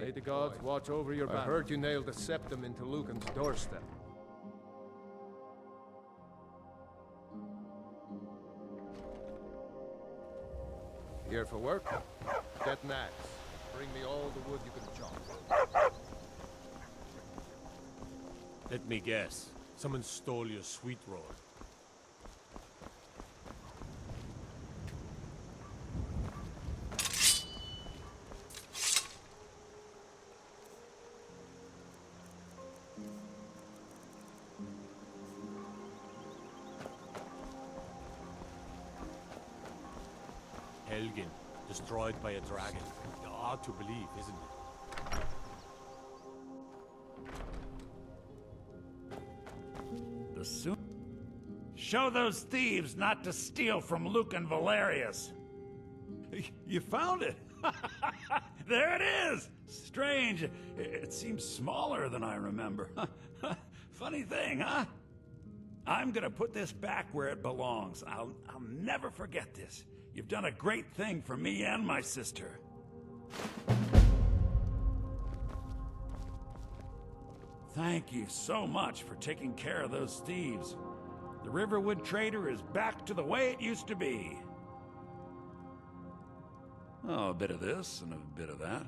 May the gods watch over your back. I heard you nailed the septum into Lucan's doorstep. Here for work? Get an axe. Bring me all the wood you can chop. Let me guess. Someone stole your sweet roll. Helgen, destroyed by a dragon. Hard to believe, isn't it? Show those thieves not to steal from Luke and Valerius. You found it! There it is! Strange. It seems smaller than I remember. Funny thing, huh? I'm gonna put this back where it belongs. I'll never forget this. You've done a great thing for me and my sister. Thank you so much for taking care of those thieves. The Riverwood Trader is back to the way it used to be. Oh, a bit of this and a bit of that.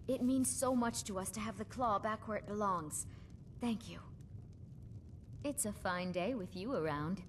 It means so much to us to have the claw back where it belongs. Thank you. It's a fine day with you around.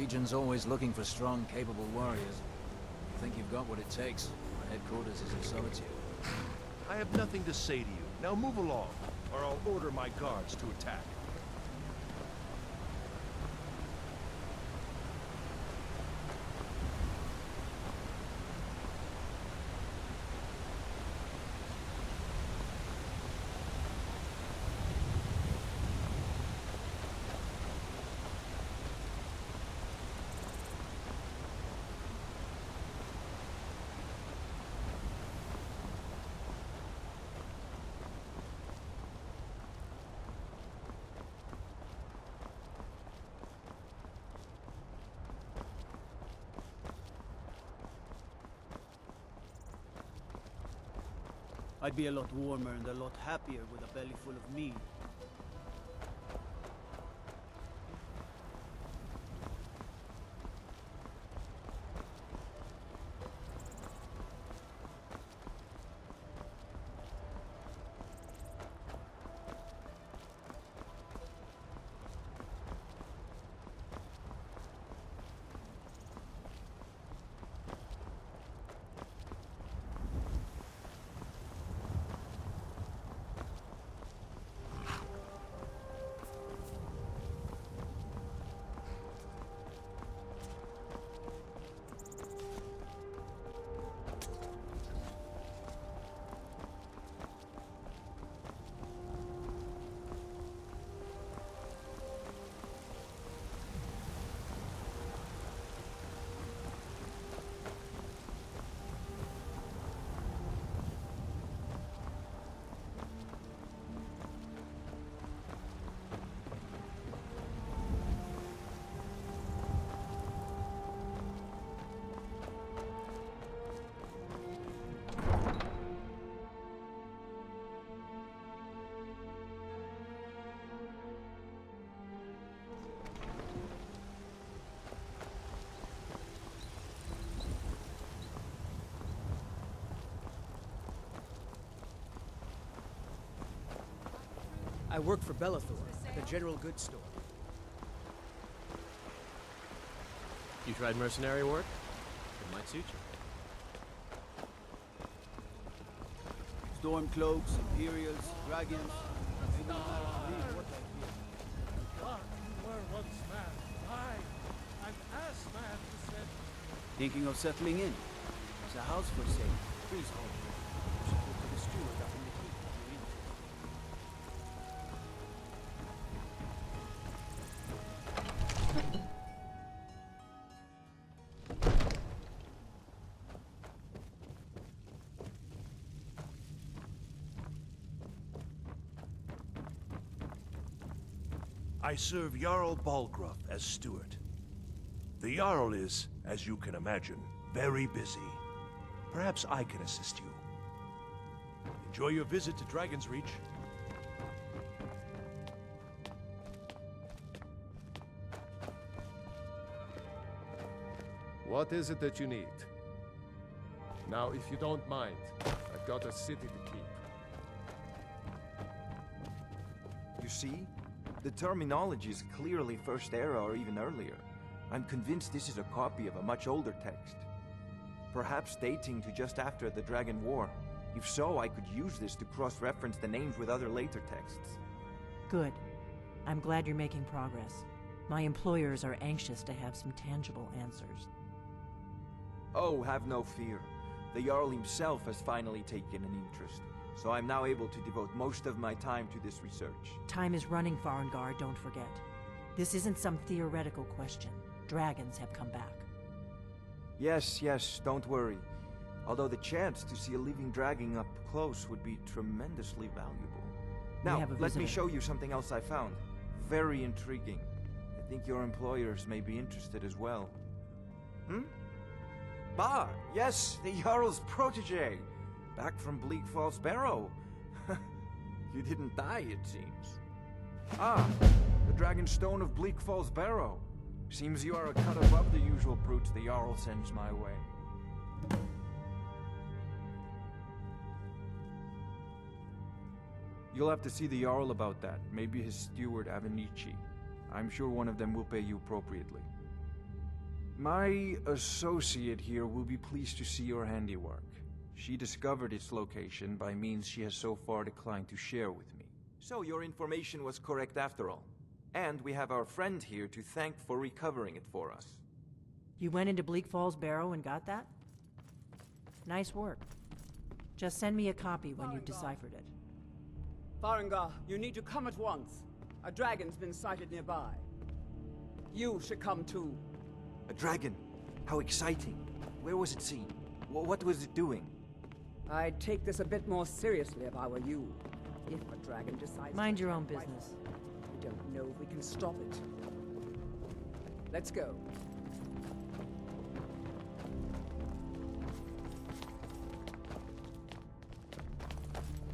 Legion's always looking for strong, capable warriors. I think you've got what it takes. Our headquarters is in Solitude. I have nothing to say to you. Now move along, or I'll order my guards to attack. I'd be a lot warmer and a lot happier with a belly full of meat. I work for Bellathor, the general goods store. You tried mercenary work? It might suit you. Stormcloaks, Imperials, dragons. They don't have to leave what I hear. God, you were once man. I'm as man, he said. Thinking of settling in? There's a house for sale. Freehold. You should go to the steward up in the keep if you're interested. I serve Jarl Balgruuf as steward. The Jarl is, as you can imagine, very busy. Perhaps I can assist you. Enjoy your visit to Dragon's Reach. What is it that you need? Now, if you don't mind, I've got a city to keep. You see? The terminology is clearly First Era or even earlier. I'm convinced this is a copy of a much older text. Perhaps dating to just after the Dragon War. If so, I could use this to cross-reference the names with other later texts. Good. I'm glad you're making progress. My employers are anxious to have some tangible answers. Oh, have no fear. The Jarl himself has finally taken an interest, so I'm now able to devote most of my time to this research. Time is running, Farengar, don't forget. This isn't some theoretical question. Dragons have come back. Yes, don't worry. Although the chance to see a living dragon up close would be tremendously valuable. Now, let me show you something else I found. Very intriguing. I think your employers may be interested as well. Bah, yes, the Jarl's protege. Back from Bleak Falls Barrow. You didn't die, it seems. Ah, the Dragon Stone of Bleak Falls Barrow. Seems you are a cut above the usual brutes the Jarl sends my way. You'll have to see the Jarl about that. Maybe his steward, Avenici. I'm sure one of them will pay you appropriately. My associate here will be pleased to see your handiwork. She discovered its location by means she has so far declined to share with me. So your information was correct after all. And we have our friend here to thank for recovering it for us. You went into Bleak Falls Barrow and got that? Nice work. Just send me a copy when you've deciphered it. Farengar, you need to come at once. A dragon's been sighted nearby. You should come too. A dragon? How exciting. Where was it seen? What was it doing? I'd take this a bit more seriously if I were you. If a dragon decides... Mind your own business. We don't know if we can stop it. Let's go.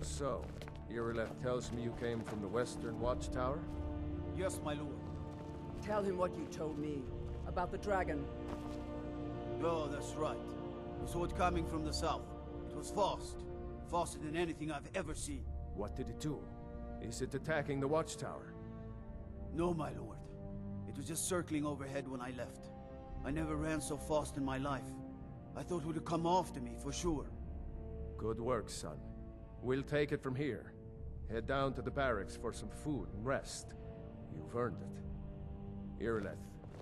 So, Irileth tells me you came from the Western Watchtower? Yes, my lord. Tell him what you told me about the dragon. Oh, that's right. We saw it coming from the south. It was fast. Faster than anything I've ever seen. What did it do? Is it attacking the Watchtower? No, my lord. It was just circling overhead when I left. I never ran so fast in my life. I thought it would come after me, for sure. Good work, son. We'll take it from here. Head down to the barracks for some food and rest. You've earned it. Irileth,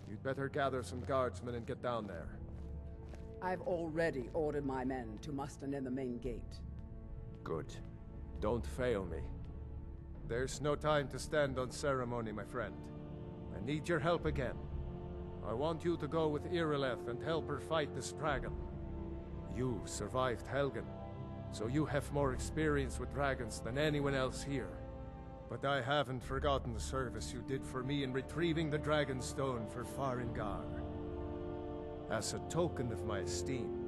you'd better gather some guardsmen and get down there. I've already ordered my men to muster near the main gate. Good. Don't fail me. There's no time to stand on ceremony, my friend. I need your help again. I want you to go with Irileth and help her fight this dragon. You survived Helgen, so you have more experience with dragons than anyone else here. But I haven't forgotten the service you did for me in retrieving the Dragon Stone for Farengar. As a token of my esteem,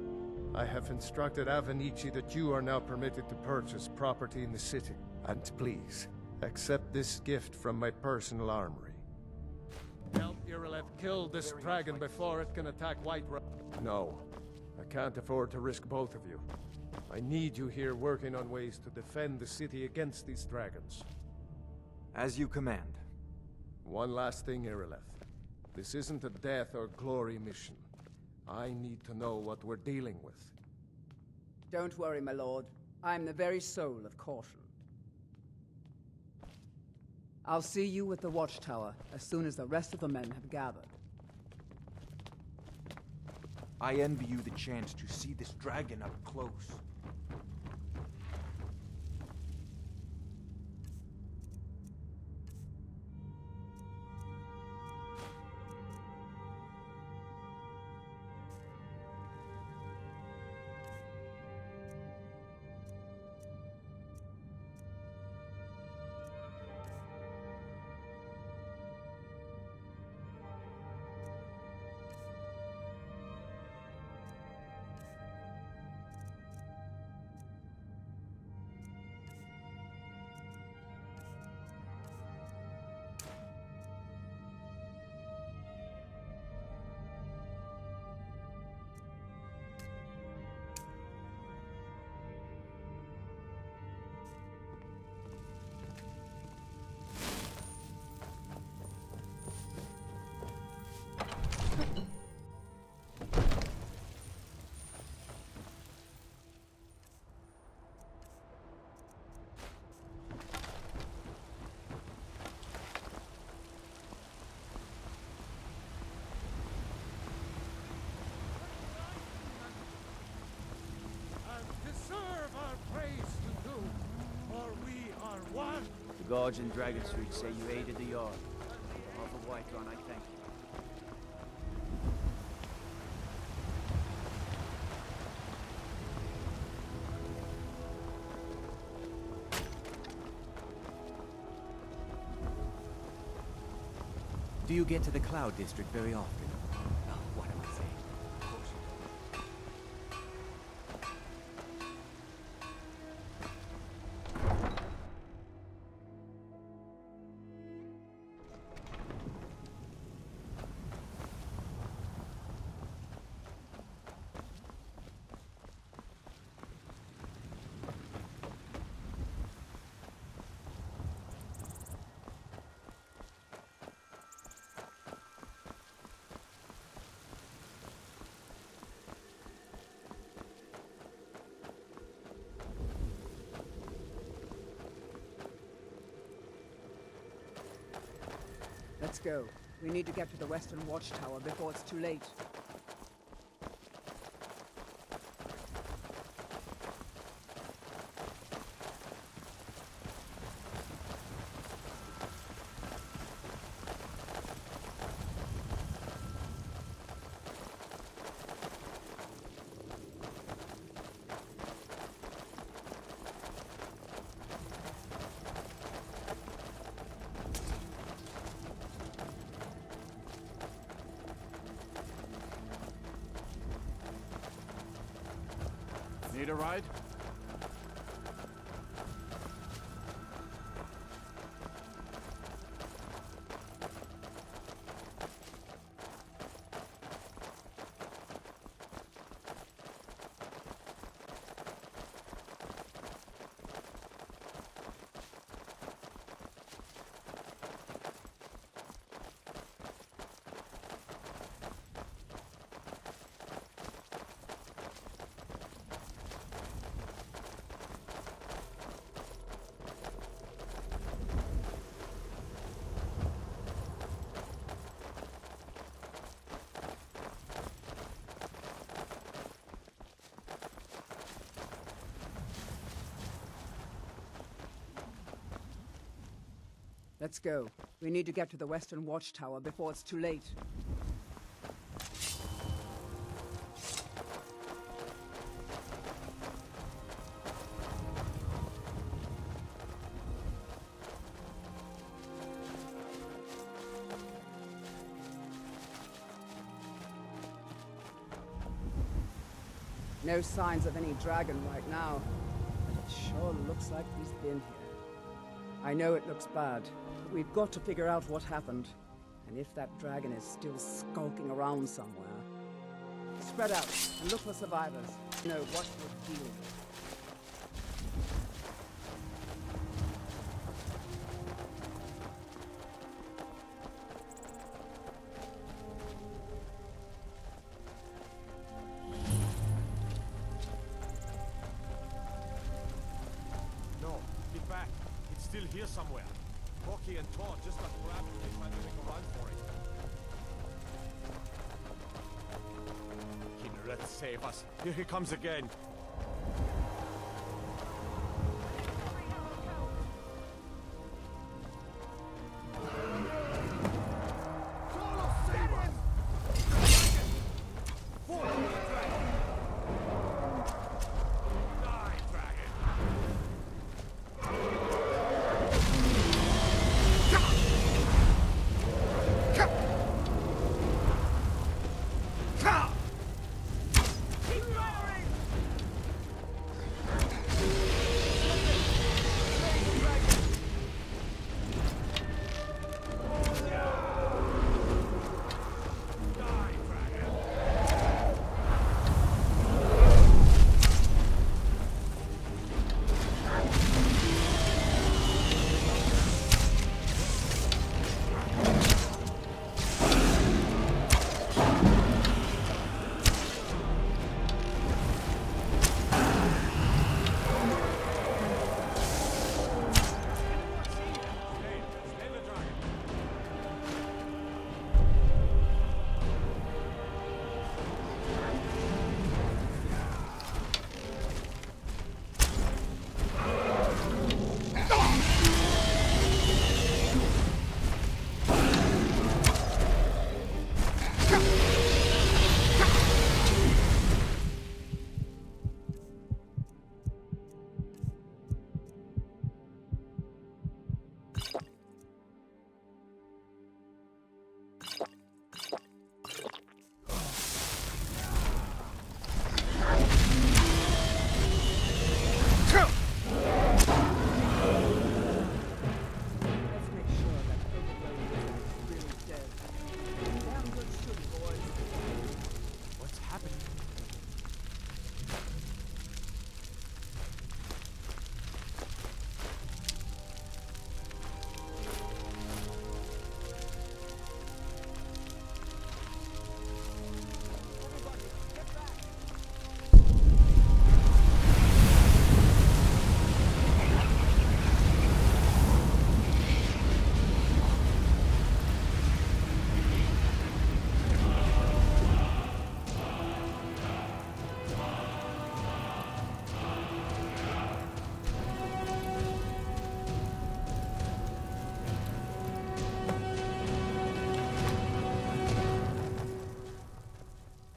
I have instructed Avenici that you are now permitted to purchase property in the city. And please, accept this gift from my personal armory. Help Irileth kill this dragon before it can attack Whiterun. No, I can't afford to risk both of you. I need you here working on ways to defend the city against these dragons. As you command. One last thing, Irileth. This isn't a death or glory mission. I need to know what we're dealing with. Don't worry, my lord. I'm the very soul of caution. I'll see you at the Watchtower as soon as the rest of the men have gathered. I envy you the chance to see this dragon up close. The guards in Dragon Street say you aided the Jarl. On behalf of Whiterun, I thank you. Do you get to the Cloud District very often? Oh, what am I saying? Of course you go. We need to get to the Western Watchtower before it's too late. Need a ride? Let's go. We need to get to the Western Watchtower before it's too late. No signs of any dragon right now, but it sure looks like he's been here. I know it looks bad, but we've got to figure out what happened. And if that dragon is still skulking around somewhere. Spread out and look for survivors. You know what we're dealing with. No, get back. It's still here somewhere. Rocky and Todd just got grabbed and they tried to make a run for it. Kineret, save us. Here he comes again.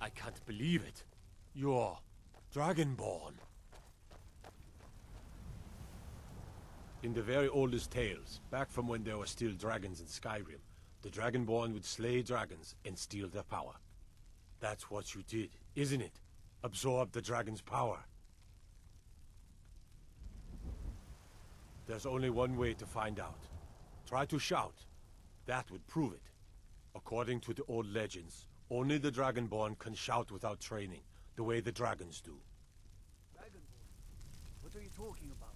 I can't believe it. You're Dragonborn. In the very oldest tales, back from when there were still dragons in Skyrim, the Dragonborn would slay dragons and steal their power. That's what you did, isn't it? Absorb the dragon's power. There's only one way to find out. Try to shout. That would prove it. According to the old legends, only the Dragonborn can shout without training, the way the dragons do. Dragonborn? What are you talking about?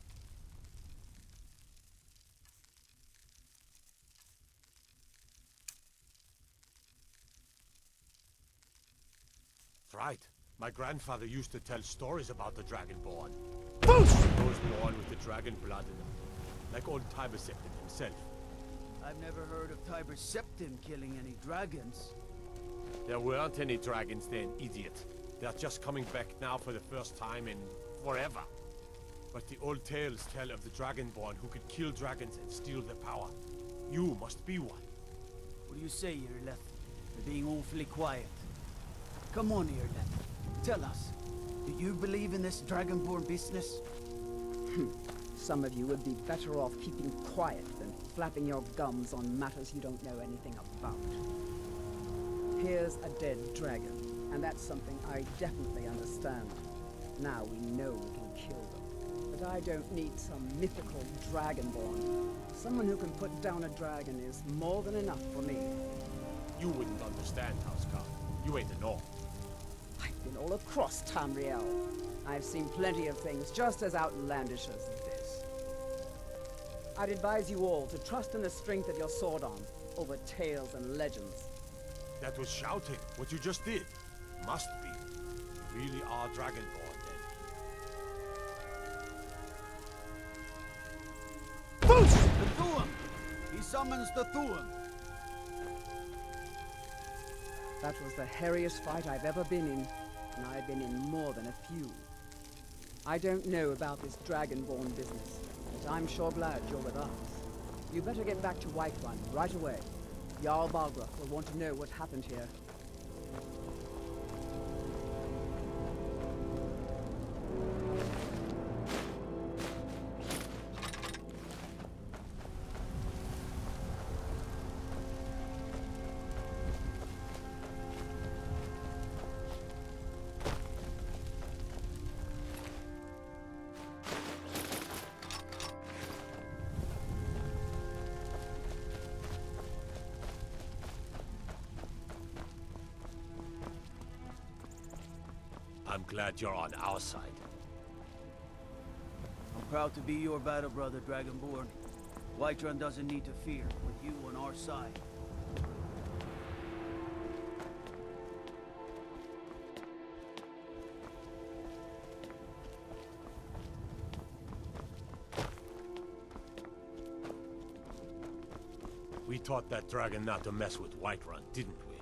That's right. My grandfather used to tell stories about the Dragonborn. Those born with the dragon blood in them. Like old Tiber Septim himself. I've never heard of Tiber Septim killing any dragons. There weren't any dragons then, idiot. They're just coming back now for the first time in forever. But the old tales tell of the Dragonborn who could kill dragons and steal their power. You must be one. What do you say, Irleth? You're being awfully quiet. Come on, Irleth. Tell us. Do you believe in this Dragonborn business? Some of you would be better off keeping quiet than flapping your gums on matters you don't know anything about. Here's a dead dragon, and that's something I definitely understand. Now we know we can kill them. But I don't need some mythical Dragonborn. Someone who can put down a dragon is more than enough for me. You wouldn't understand, Housecarl. You ain't a North. I've been all across Tamriel. I've seen plenty of things just as outlandish as this. I'd advise you all to trust in the strength of your sword arm over tales and legends. That was shouting, what you just did. Must be. You really are Dragonborn, then. Boosh! The Thuum! He summons the Thuum! That was the hairiest fight I've ever been in, and I've been in more than a few. I don't know about this Dragonborn business, but I'm sure glad you're with us. You better get back to Whiterun right away. Jarl Balgruuf will want to know what happened here. I'm glad you're on our side. I'm proud to be your battle brother, Dragonborn. Whiterun doesn't need to fear, with you on our side. We taught that dragon not to mess with Whiterun, didn't we?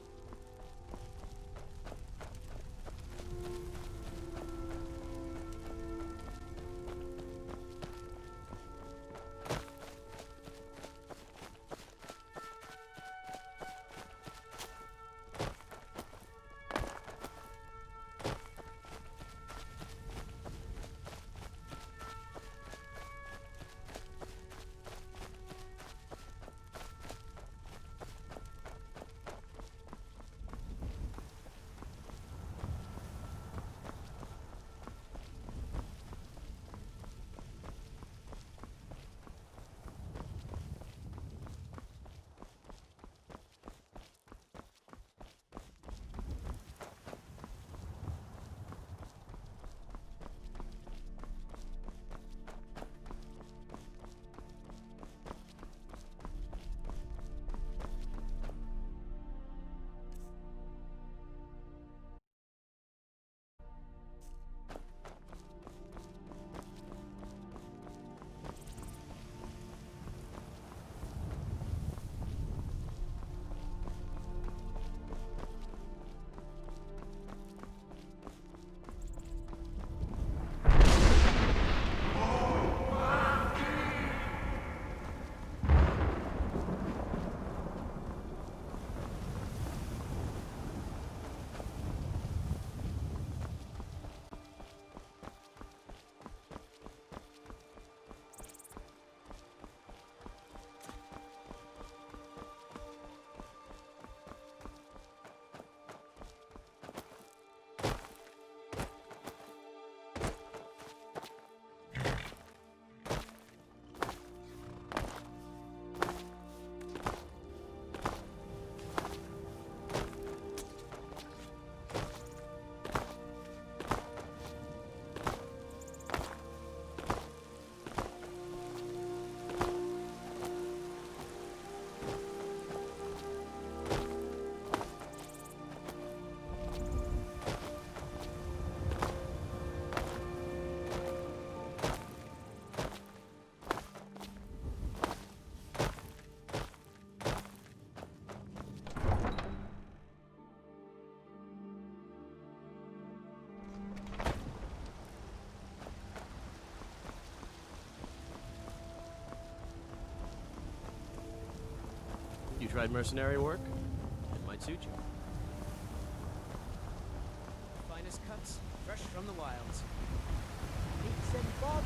tried mercenary work? It might suit you. Finest cuts, fresh from the wilds. Meats and bottles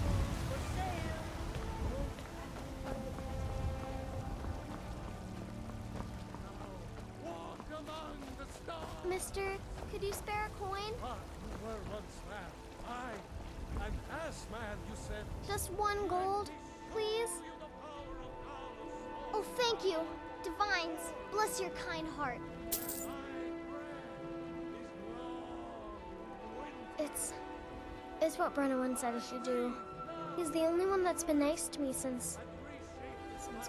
for sale. Walk among the stars. Mister, could you spare a coin? Ah, you were once man. I, an ass man, you said. Just 1 gold, please? Oh, thank you. Divines, bless your kind heart. It's what Brennan said I should do. He's the only one that's been nice to me since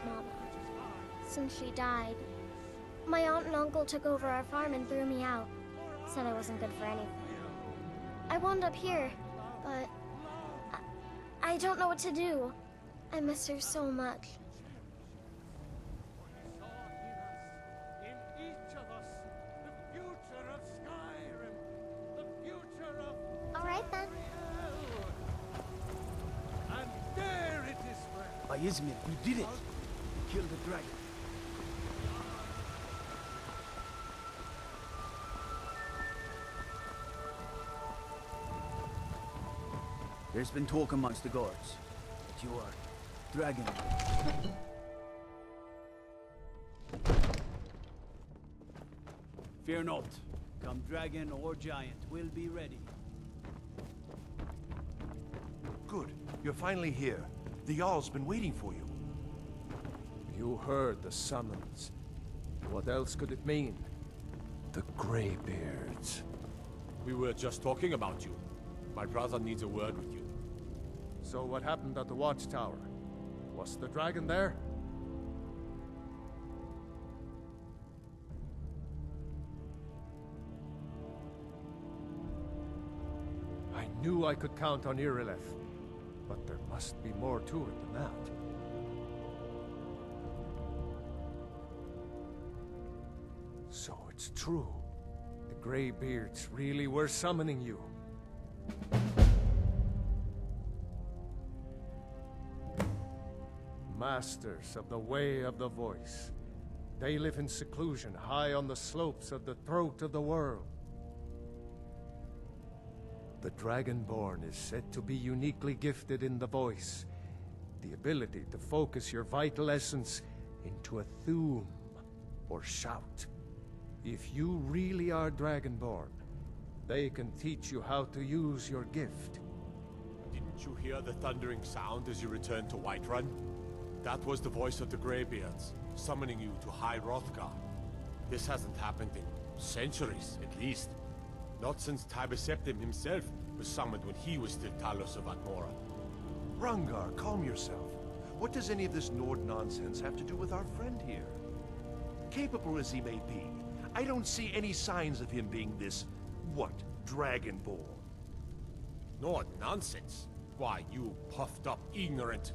Mama. Since she died. My aunt and uncle took over our farm and threw me out. Said I wasn't good for anything. I wound up here, but I don't know what to do. I miss her so much. In each of us, the future of Skyrim, the future of... All right, then. And there it is, friend. By Izmir, you did it! You killed the dragon. There's been talk amongst the guards that you are dragon. Fear not. Come dragon or giant, we'll be ready. Good. You're finally here. The Jarl's been waiting for you. You heard the summons. What else could it mean? The Greybeards. We were just talking about you. My brother needs a word with you. So what happened at the watchtower? Was the dragon there? I knew I could count on Irileth, but there must be more to it than that. So it's true. The Greybeards really were summoning you. Masters of the Way of the Voice. They live in seclusion, high on the slopes of the throat of the world. The Dragonborn is said to be uniquely gifted in the voice, the ability to focus your vital essence into a thume, or shout. If you really are Dragonborn, they can teach you how to use your gift. Didn't you hear the thundering sound as you returned to Whiterun? That was the voice of the Greybeards, summoning you to High Hrothgar. This hasn't happened in centuries, at least. Not since Tiber Septim himself was summoned when he was still Talos of Atmora. Rungar, calm yourself. What does any of this Nord nonsense have to do with our friend here? Capable as he may be, I don't see any signs of him being this, Dragonborn. Nord nonsense? Why, you puffed up ignorant.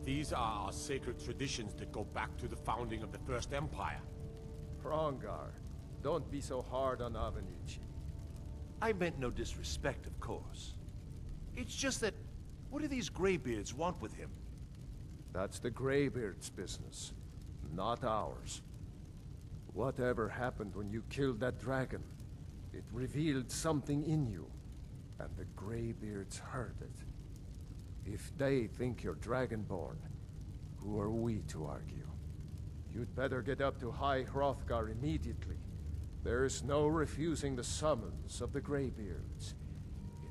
These are our sacred traditions that go back to the founding of the First Empire. Hrongar, don't be so hard on Avenici. I meant no disrespect, of course. It's just that, what do these Greybeards want with him? That's the Greybeards' business, not ours. Whatever happened when you killed that dragon, it revealed something in you, and the Greybeards heard it. If they think you're Dragonborn, who are we to argue? You'd better get up to High Hrothgar immediately. There's no refusing the summons of the Greybeards.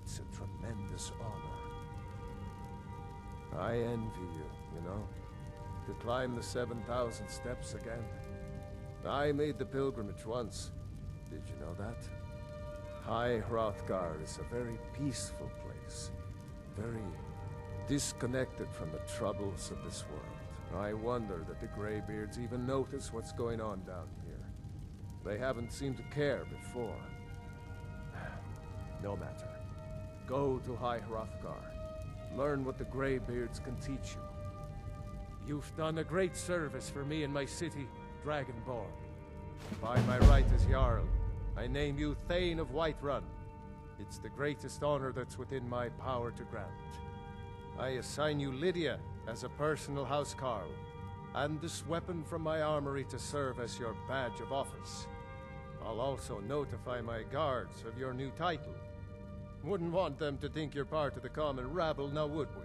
It's a tremendous honor. I envy you, to climb the 7,000 steps again. I made the pilgrimage once. Did you know that? High Hrothgar is a very peaceful place. Very disconnected from the troubles of this world. I wonder that the Greybeards even notice what's going on down here. They haven't seemed to care before. No matter. Go to High Hrothgar. Learn what the Greybeards can teach you. You've done a great service for me and my city, Dragonborn. By my right as Jarl, I name you Thane of Whiterun. It's the greatest honor that's within my power to grant. I assign you Lydia as a personal housecarl. and this weapon from my armory to serve as your badge of office. I'll also notify my guards of your new title. Wouldn't want them to think you're part of the common rabble, now would we?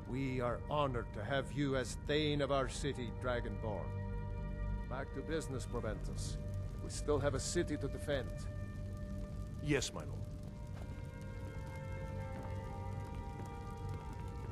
We are honored to have you as Thane of our city, Dragonborn. Back to business, Proventus. We still have a city to defend. Yes, my lord.